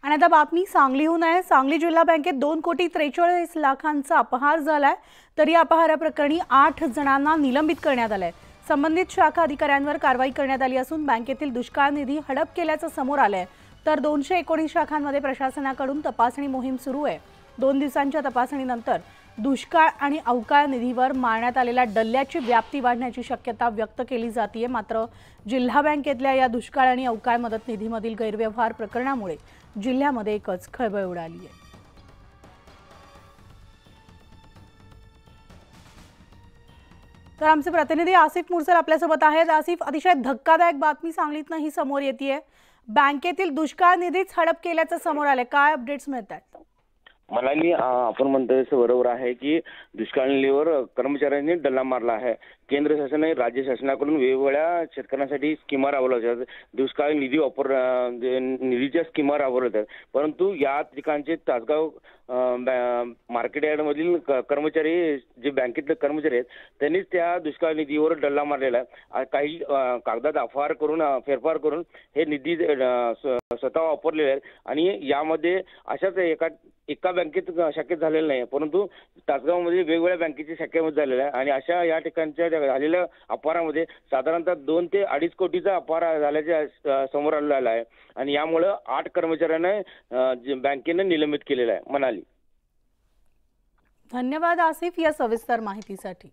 आणि आता बातमी सांगलीहून आहे। सांगली जिल्हा बँकेत 2,43,00,000 अपहार झालाय। तर या अपहाराप्रकरणी 8 जणांना निलंबित करण्यात आलंय। संबंधित शाखा अधिकाऱ्यांवर कारवाई करण्यात आली असून बँकेतील दुष्काळ निधी हडप केल्याचं समोर आलंय। तर 219 शाखांमध्ये प्रशासनाकडून तपासणी मोहीम सुरू आहे। 2 दिवसांच्या तपासणीनंतर दुष्काळ आणि अवकाळ निधीवर मारण्यात आलेल्या डल्ल्याची व्याप्ती वाढण्याची शक्यता व्यक्त केली जाते। मात्र जिल्हा बँकेतल्या या दुष्काळ आणि अवकाळ मदत निधीमधील गैरव्यवहार प्रकरणामुळे जिल्ह्यामध्ये एकच खळबळ उडाली आहे। तर आमचे प्रतिनिधी आसिफ मुर्सल आपल्यासोबत आहेत। आसिफ, अतिशय धक्कादायक बातमी सांगलीतनं ही समोर येतेय। बँकेतील दुष्काळ निधीच हडप केल्याचं समोर आलंय। काय अपडेट्स मिळतात? मनाली, आपण म्हणतोय बरोबर आहे की दुष्काळ निधीवर कर्मचाऱ्यांनी डल्ला मारला आहे। केंद्र शासन आणि राज्य शासनाकडून वेगवेगळ्या शेतकऱ्यांसाठी स्कीमा राबवल्या जातात। दुष्काळ निधीच्या स्कीमा राबवल्या जातात, परंतु या ठिकाणचे तासगाव मार्केट यार्ड मधील कर्मचारी, जे बँकेतले कर्मचारी आहेत, त्यांनीच त्या दुष्काळ निधीवर डल्ला मारलेला आहे। काही कागदात फेरफार करून हे निधी स्वतः वापरलेले आहेत आणि यामध्ये अशाच एका बँकेत शाखेत झालेलं नाही, परंतु तासगावमध्ये वेगवेगळ्या बँकेच्या शाखेमध्ये झालेला आहे। आणि अशा या ठिकाणच्या झालेल्या अपहारामध्ये साधारणतः 2 ते 2.5 कोटीचा अपहार झाल्याचे समोर आलेला आहे। आणि यामुळे 8 कर्मचाऱ्यांना बँकेने निलंबित केलेलं आहे। मनाली, धन्यवाद आसिफ या सविस्तर माहितीसाठी।